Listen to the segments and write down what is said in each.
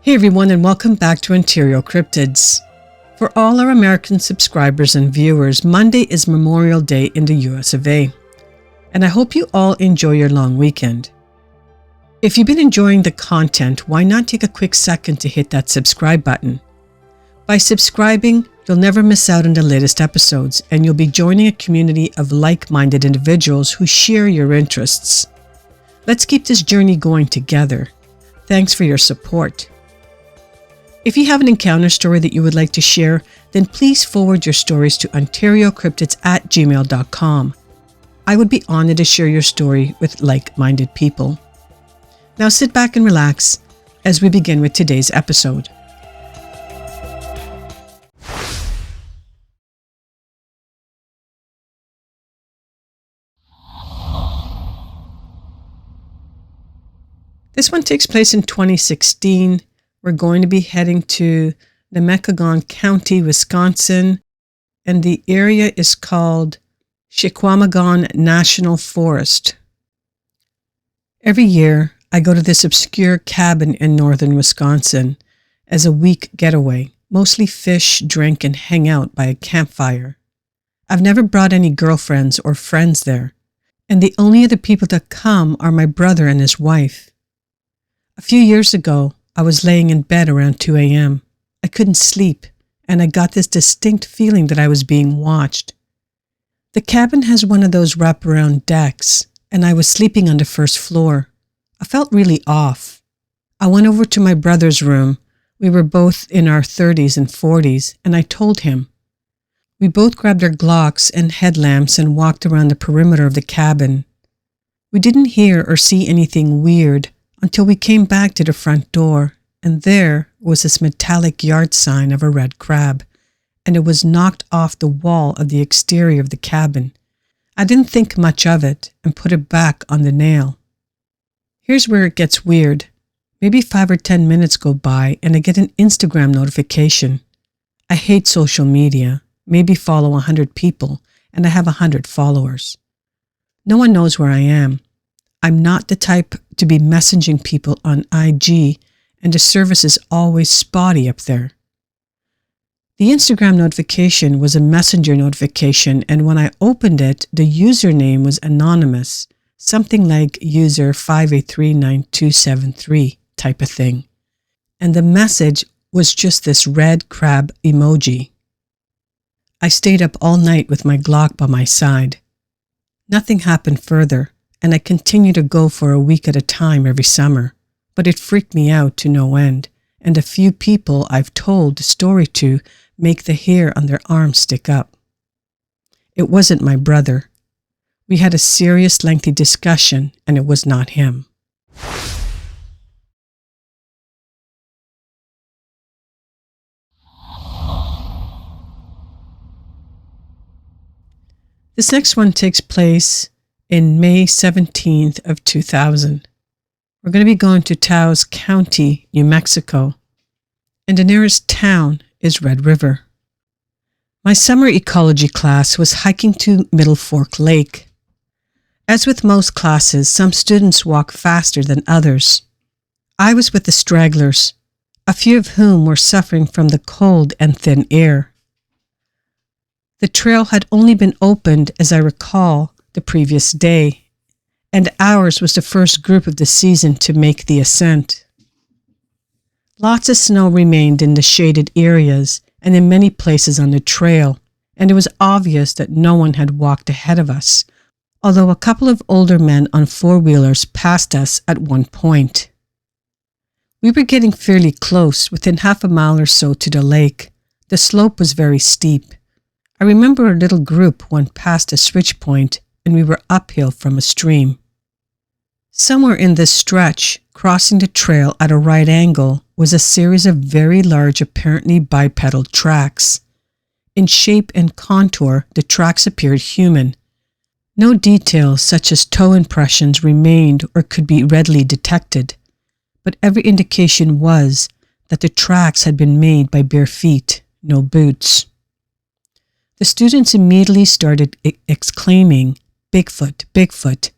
Hey everyone, and welcome back to Ontario Cryptids. For all our American subscribers and viewers, Monday is Memorial Day in the US of A. And I hope you all enjoy your long weekend. If you've been enjoying the content, why not take a quick second to hit that subscribe button? By subscribing, you'll never miss out on the latest episodes, and you'll be joining a community of like-minded individuals who share your interests. Let's keep this journey going together. Thanks for your support. If you have an encounter story that you would like to share, then please forward your stories to OntarioCryptids@gmail.com. I would be honored to share your story with like-minded people. Now sit back and relax as we begin with today's episode. This one takes place in 2016. We're going to be heading to Nemekagong County, Wisconsin, and the area is called Chequamegon National Forest. Every year, I go to this obscure cabin in northern Wisconsin as a week getaway, mostly fish, drink, and hang out by a campfire. I've never brought any girlfriends or friends there, and the only other people that come are my brother and his wife. A few years ago, I was laying in bed around 2 a.m. I couldn't sleep, and I got this distinct feeling that I was being watched. The cabin has one of those wraparound decks, and I was sleeping on the first floor. I felt really off. I went over to my brother's room. We were both in our 30s and 40s, and I told him. We both grabbed our Glocks and headlamps and walked around the perimeter of the cabin. We didn't hear or see anything weird until we came back to the front door, and there was this metallic yard sign of a red crab, and it was knocked off the wall of the exterior of the cabin. I didn't think much of it and put it back on the nail. Here's where it gets weird. Maybe 5 or 10 minutes go by and I get an Instagram notification. I hate social media, maybe follow 100 people, and I have 100 followers. No one knows where I am. I'm not the type to be messaging people on IG, and the service is always spotty up there. The Instagram notification was a messenger notification, and when I opened it, the username was anonymous, something like user 5839273 type of thing. And the message was just this red crab emoji. I stayed up all night with my Glock by my side. Nothing happened further, and I continued to go for a week at a time every summer, but it freaked me out to no end, and a few people I've told the story to make the hair on their arms stick up. It wasn't my brother. We had a serious, lengthy discussion, and it was not him. This next one takes place in May 17th of 2000. We're going to be going to Taos County, New Mexico, and the nearest town is Red River. My summer ecology class was hiking to Middle Fork Lake. As with most classes, some students walk faster than others. I was with the stragglers, a few of whom were suffering from the cold and thin air. The trail had only been opened, as I recall, the previous day, and ours was the first group of the season to make the ascent. Lots of snow remained in the shaded areas and in many places on the trail, and it was obvious that no one had walked ahead of us, although a couple of older men on four-wheelers passed us at one point. We were getting fairly close, within half a mile or so to the lake. The slope was very steep. I remember a little group went past a switch point, and we were uphill from a stream. Somewhere in this stretch, crossing the trail at a right angle, was a series of very large, apparently bipedal tracks. In shape and contour, the tracks appeared human. No details such as toe impressions remained or could be readily detected, but every indication was that the tracks had been made by bare feet, no boots. The students immediately started exclaiming, "Bigfoot, Bigfoot,"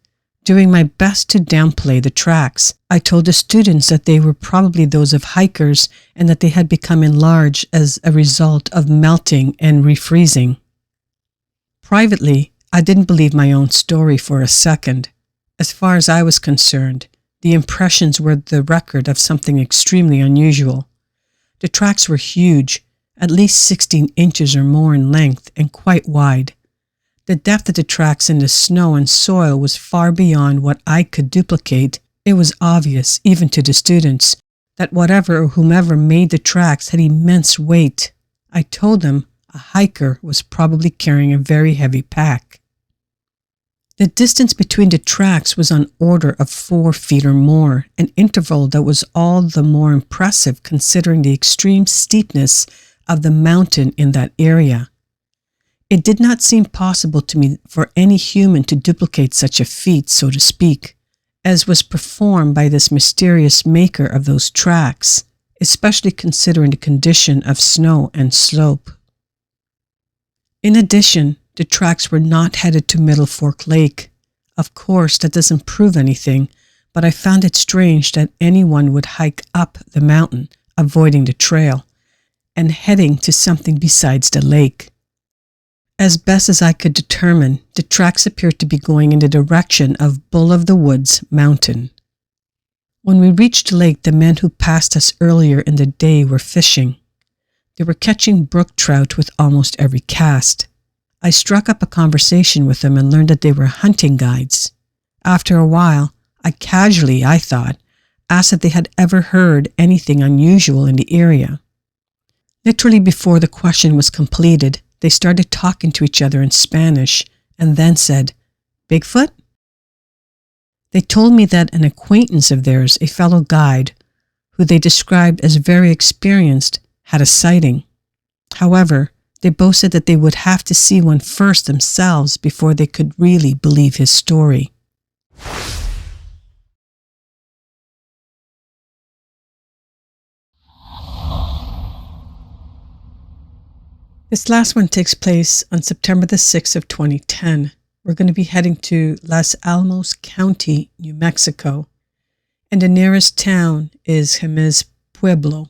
Doing my best to downplay the tracks, I told the students that they were probably those of hikers and that they had become enlarged as a result of melting and refreezing. Privately, I didn't believe my own story for a second. As far as I was concerned, the impressions were the record of something extremely unusual. The tracks were huge, at least 16 inches or more in length and quite wide. The depth of the tracks in the snow and soil was far beyond what I could duplicate. It was obvious, even to the students, that whatever or whomever made the tracks had immense weight. I told them a hiker was probably carrying a very heavy pack. The distance between the tracks was on order of 4 feet or more, an interval that was all the more impressive considering the extreme steepness of the mountain in that area. It did not seem possible to me for any human to duplicate such a feat, so to speak, as was performed by this mysterious maker of those tracks, especially considering the condition of snow and slope. In addition, the tracks were not headed to Middle Fork Lake. Of course, that doesn't prove anything, but I found it strange that anyone would hike up the mountain, avoiding the trail, and heading to something besides the lake. As best as I could determine, the tracks appeared to be going in the direction of Bull of the Woods Mountain. When we reached the lake, the men who passed us earlier in the day were fishing. They were catching brook trout with almost every cast. I struck up a conversation with them and learned that they were hunting guides. After a while, I thought, asked if they had ever heard anything unusual in the area. Literally before the question was completed, they started talking to each other in Spanish and then said, "Bigfoot?" They told me that an acquaintance of theirs, a fellow guide, who they described as very experienced, had a sighting. However, they both said that they would have to see one first themselves before they could really believe his story. This last one takes place on September the 6th of 2010. We're going to be heading to Los Alamos County, New Mexico, and the nearest town is Jemez Pueblo.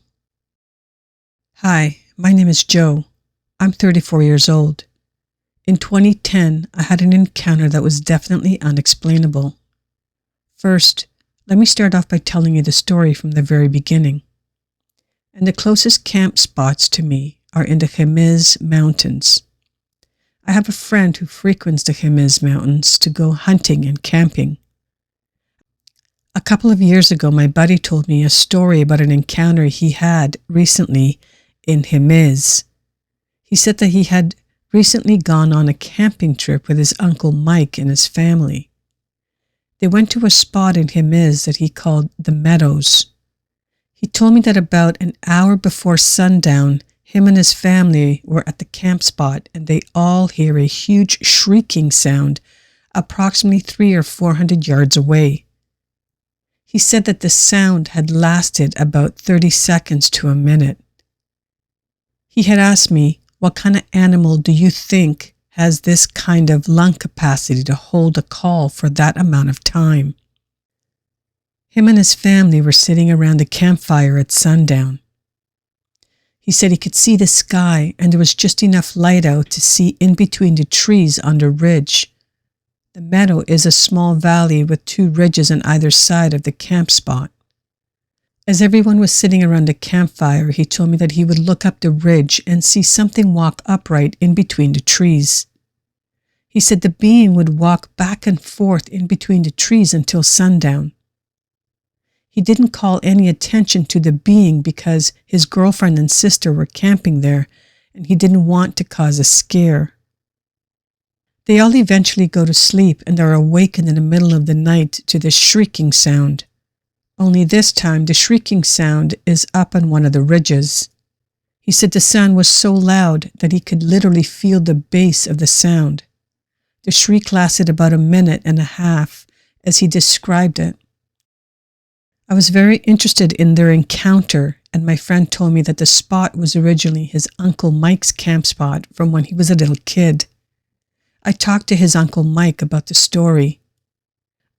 Hi, my name is Joe. I'm 34 years old. In 2010, I had an encounter that was definitely unexplainable. First, let me start off by telling you the story from the very beginning. And the closest camp spots to me are in the Jemez Mountains. I have a friend who frequents the Jemez Mountains to go hunting and camping. A couple of years ago, my buddy told me a story about an encounter he had recently in Jemez. He said that he had recently gone on a camping trip with his uncle Mike and his family. They went to a spot in Jemez that he called the Meadows. He told me that about an hour before sundown, him and his family were at the camp spot and they all hear a huge shrieking sound approximately 300 or 400 yards away. He said that the sound had lasted about 30 seconds to a minute. He had asked me, "What kind of animal do you think has this kind of lung capacity to hold a call for that amount of time?" Him and his family were sitting around the campfire at sundown. He said he could see the sky and there was just enough light out to see in between the trees on the ridge. The meadow is a small valley with 2 ridges on either side of the camp spot. As everyone was sitting around the campfire, he told me that he would look up the ridge and see something walk upright in between the trees. He said the being would walk back and forth in between the trees until sundown. He didn't call any attention to the being because his girlfriend and sister were camping there and he didn't want to cause a scare. They all eventually go to sleep and are awakened in the middle of the night to the shrieking sound. Only this time the shrieking sound is up on one of the ridges. He said the sound was so loud that he could literally feel the bass of the sound. The shriek lasted about a minute and a half, as he described it. I was very interested in their encounter, and my friend told me that the spot was originally his Uncle Mike's camp spot from when he was a little kid. I talked to his Uncle Mike about the story.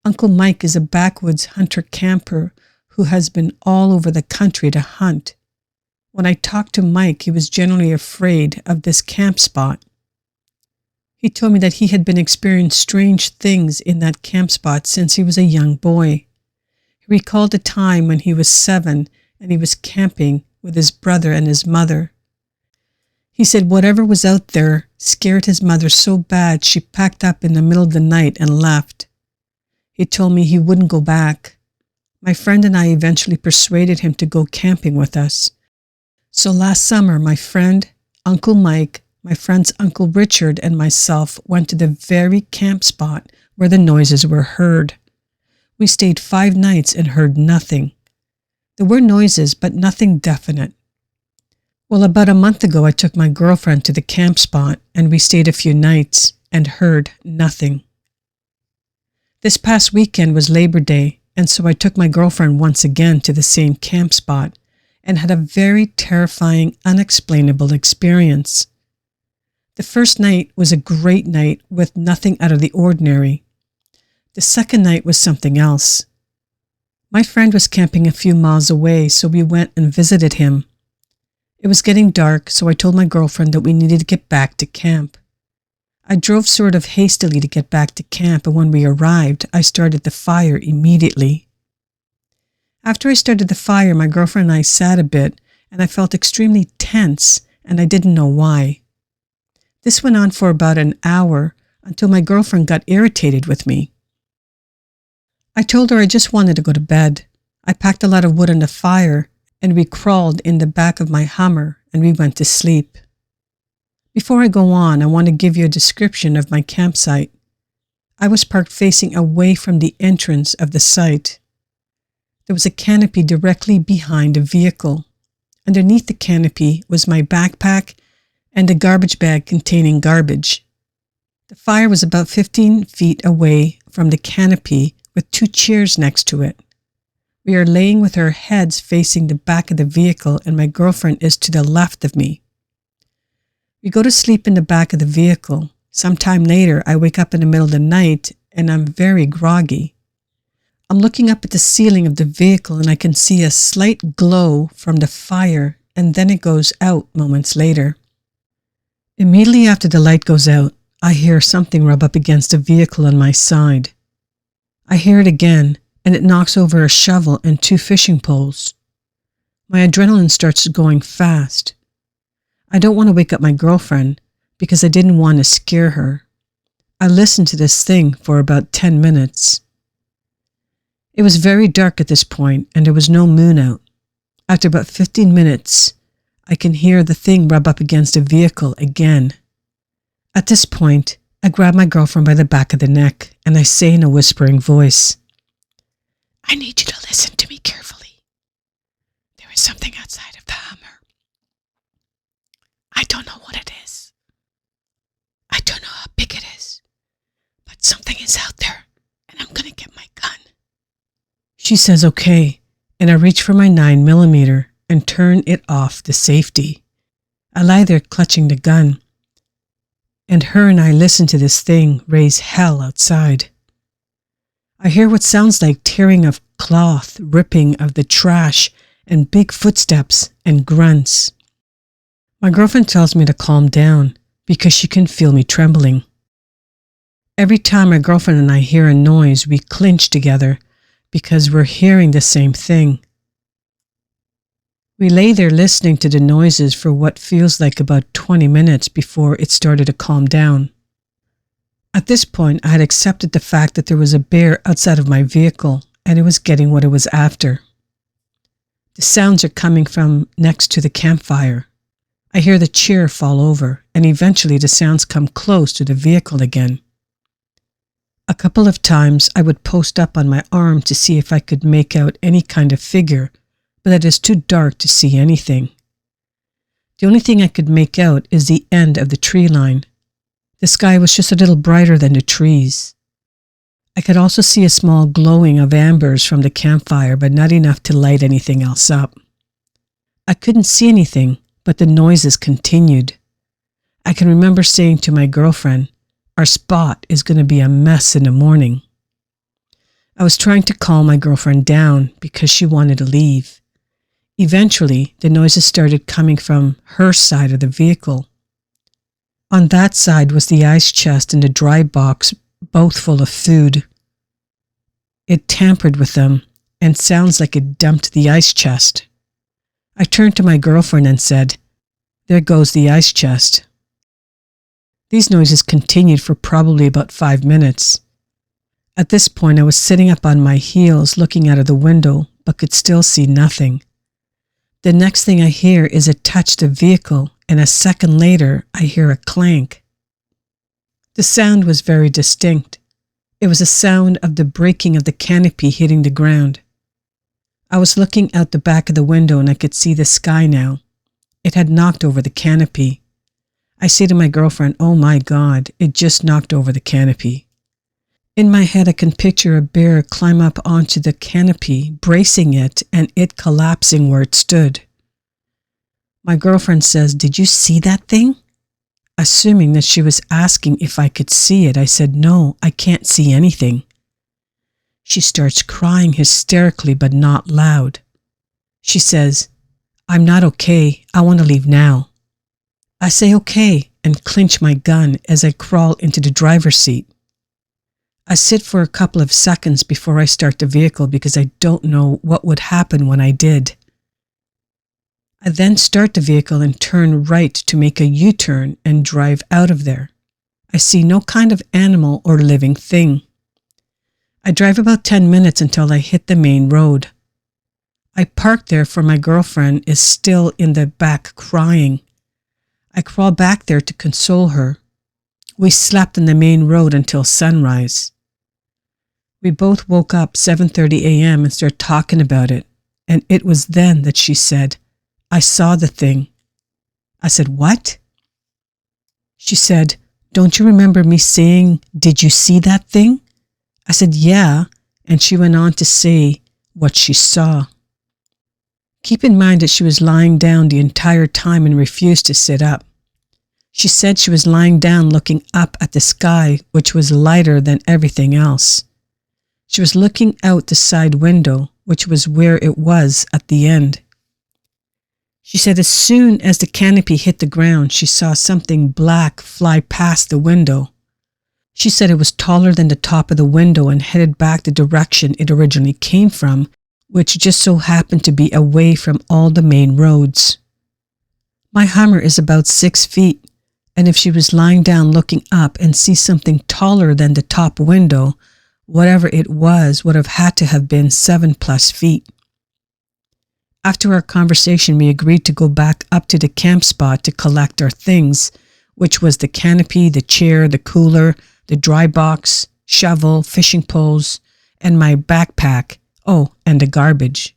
Uncle Mike is a backwoods hunter-camper who has been all over the country to hunt. When I talked to Mike, he was generally afraid of this camp spot. He told me that he had been experiencing strange things in that camp spot since he was a young boy. He recalled a time when he was 7 and he was camping with his brother and his mother. He said whatever was out there scared his mother so bad she packed up in the middle of the night and left. He told me he wouldn't go back. My friend and I eventually persuaded him to go camping with us. So last summer, my friend, Uncle Mike, my friend's Uncle Richard, and myself went to the very camp spot where the noises were heard. We stayed 5 nights and heard nothing. There were noises, but nothing definite. Well, about a month ago, I took my girlfriend to the camp spot and we stayed a few nights and heard nothing. This past weekend was Labor Day, and so I took my girlfriend once again to the same camp spot and had a very terrifying, unexplainable experience. The first night was a great night with nothing out of the ordinary. The second night was something else. My friend was camping a few miles away, so we went and visited him. It was getting dark, so I told my girlfriend that we needed to get back to camp. I drove sort of hastily to get back to camp, and when we arrived, I started the fire immediately. After I started the fire, my girlfriend and I sat a bit, and I felt extremely tense, and I didn't know why. This went on for about an hour until my girlfriend got irritated with me. I told her I just wanted to go to bed. I packed a lot of wood on the fire, and we crawled in the back of my Hummer, and we went to sleep. Before I go on, I want to give you a description of my campsite. I was parked facing away from the entrance of the site. There was a canopy directly behind a vehicle. Underneath the canopy was my backpack and a garbage bag containing garbage. The fire was about 15 feet away from the canopy with 2 chairs next to it. We are laying with our heads facing the back of the vehicle and my girlfriend is to the left of me. We go to sleep in the back of the vehicle. Sometime later, I wake up in the middle of the night and I'm very groggy. I'm looking up at the ceiling of the vehicle and I can see a slight glow from the fire and then it goes out moments later. Immediately after the light goes out, I hear something rub up against the vehicle on my side. I hear it again and it knocks over a shovel and 2 fishing poles. My adrenaline starts going fast. I don't want to wake up my girlfriend because I didn't want to scare her. I listened to this thing for about 10 minutes. It was very dark at this point and there was no moon out. After about 15 minutes, I can hear the thing rub up against a vehicle again. At this point, I grab my girlfriend by the back of the neck and I say in a whispering voice, "I need you to listen to me carefully. There is something outside of the Hummer. I don't know what it is. I don't know how big it is, but something is out there and I'm going to get my gun." She says okay, and I reach for my 9mm and turn it off the safety. I lie there clutching the gun, and her and I listen to this thing raise hell outside. I hear what sounds like tearing of cloth, ripping of the trash, and big footsteps and grunts. My girlfriend tells me to calm down because she can feel me trembling. Every time my girlfriend and I hear a noise, we clinch together because we're hearing the same thing. We lay there listening to the noises for what feels like about 20 minutes before it started to calm down. At this point, I had accepted the fact that there was a bear outside of my vehicle and it was getting what it was after. The sounds are coming from next to the campfire. I hear the chair fall over and eventually the sounds come close to the vehicle again. A couple of times I would post up on my arm to see if I could make out any kind of figure, but it is too dark to see anything. The only thing I could make out is the end of the tree line. The sky was just a little brighter than the trees. I could also see a small glowing of ambers from the campfire, but not enough to light anything else up. I couldn't see anything, but the noises continued. I can remember saying to my girlfriend, "Our spot is going to be a mess in the morning." I was trying to calm my girlfriend down because she wanted to leave. Eventually, the noises started coming from her side of the vehicle. On that side was the ice chest and the dry box, both full of food. It tampered with them and sounds like it dumped the ice chest. I turned to my girlfriend and said, "There goes the ice chest." These noises continued for probably about 5 minutes. At this point, I was sitting up on my heels looking out of the window, but could still see nothing. The next thing I hear is it touch the vehicle, and a second later, I hear a clank. The sound was very distinct. It was a sound of the breaking of the canopy hitting the ground. I was looking out the back of the window and I could see the sky now. It had knocked over the canopy. I say to my girlfriend, "Oh my God, it just knocked over the canopy." In my head, I can picture a bear climb up onto the canopy, bracing it, and it collapsing where it stood. My girlfriend says, "Did you see that thing?" Assuming that she was asking if I could see it, I said, "No, I can't see anything." She starts crying hysterically, but not loud. She says, "I'm not okay. I want to leave now." I say, "Okay," and clinch my gun as I crawl into the driver's seat. I sit for a couple of seconds before I start the vehicle because I don't know what would happen when I did. I then start the vehicle and turn right to make a U-turn and drive out of there. I see no kind of animal or living thing. I drive about 10 minutes until I hit the main road. I park there for my girlfriend is still in the back crying. I crawl back there to console her. We slept on the main road until sunrise. We both woke up 7:30 a.m. and started talking about it, and it was then that she said, "I saw the thing." I said, "What?" She said, "Don't you remember me saying, 'Did you see that thing?'" I said, "Yeah," and she went on to say what she saw. Keep in mind that she was lying down the entire time and refused to sit up. She said she was lying down looking up at the sky, which was lighter than everything else. She was looking out the side window, which was where it was at the end. She said as soon as the canopy hit the ground, she saw something black fly past the window. She said it was taller than the top of the window and headed back the direction it originally came from, which just so happened to be away from all the main roads. My Hummer is about 6 feet, and if she was lying down looking up and see something taller than the top window, whatever it was would have had to have been 7+ feet. After our conversation, we agreed to go back up to the camp spot to collect our things, which was the canopy, the chair, the cooler, the dry box, shovel, fishing poles, and my backpack, and the garbage.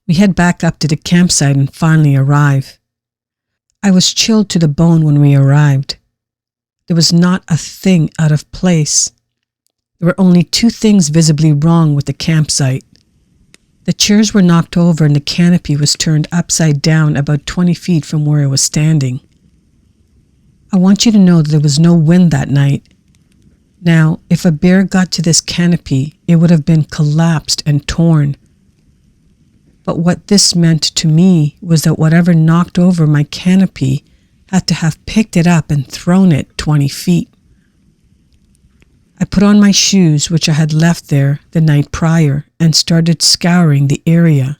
We head back up to the campsite and finally arrive. I was chilled to the bone when we arrived. There was not a thing out of place. There were only 2 things visibly wrong with the campsite. The chairs were knocked over and the canopy was turned upside down about 20 feet from where I was standing. I want you to know that there was no wind that night. Now, if a bear got to this canopy, it would have been collapsed and torn. But what this meant to me was that whatever knocked over my canopy had to have picked it up and thrown it 20 feet. I put on my shoes, which I had left there the night prior, and started scouring the area.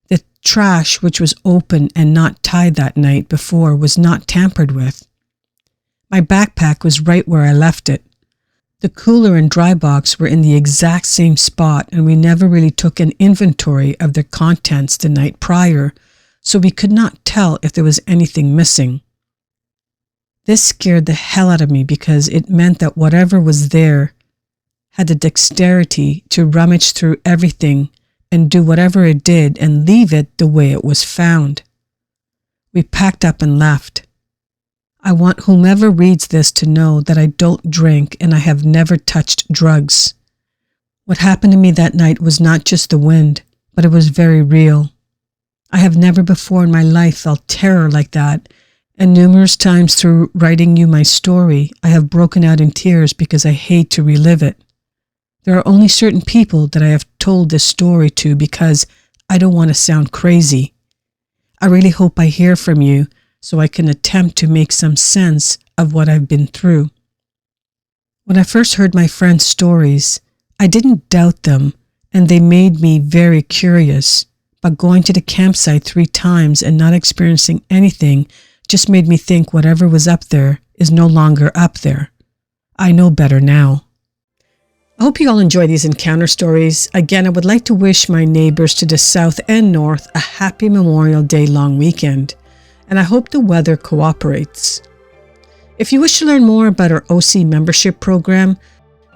The trash, which was open and not tied that night before, was not tampered with. My backpack was right where I left it. The cooler and dry box were in the exact same spot, and we never really took an inventory of their contents the night prior, so we could not tell if there was anything missing. This scared the hell out of me because it meant that whatever was there had the dexterity to rummage through everything and do whatever it did and leave it the way it was found. We packed up and left. I want whomever reads this to know that I don't drink and I have never touched drugs. What happened to me that night was not just the wind, but it was very real. I have never before in my life felt terror like that, and numerous times through writing you my story, I have broken out in tears because I hate to relive it. There are only certain people that I have told this story to because I don't want to sound crazy. I really hope I hear from you so I can attempt to make some sense of what I've been through. When I first heard my friends' stories, I didn't doubt them, and they made me very curious. But going to the campsite 3 times and not experiencing anything just made me think whatever was up there is no longer up there. I know better now. I hope you all enjoy these encounter stories. Again, I would like to wish my neighbors to the south and north a happy Memorial Day long weekend, and I hope the weather cooperates. If you wish to learn more about our OC membership program,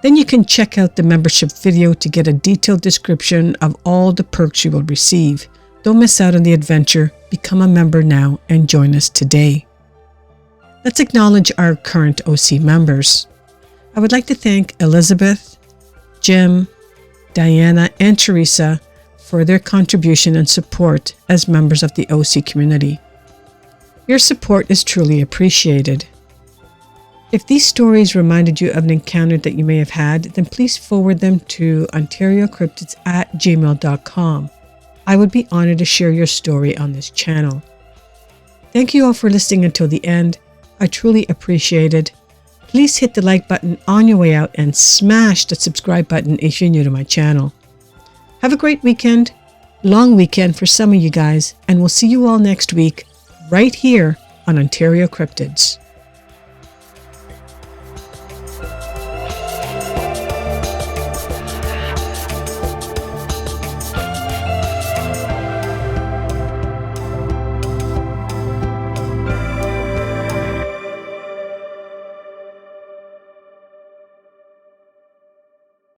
then you can check out the membership video to get a detailed description of all the perks you will receive. Don't miss out on the adventure. Become a member now and join us today. Let's acknowledge our current OC members. I would like to thank Elizabeth, Jim, Diana, and Teresa for their contribution and support as members of the OC community. Your support is truly appreciated. If these stories reminded you of an encounter that you may have had, then please forward them to OntarioCryptids@gmail.com. I would be honored to share your story on this channel. Thank you all for listening until the end. I truly appreciate it. Please hit the like button on your way out and smash the subscribe button if you're new to my channel. Have a great weekend, long weekend for some of you guys, and we'll see you all next week right here on Ontario Cryptids.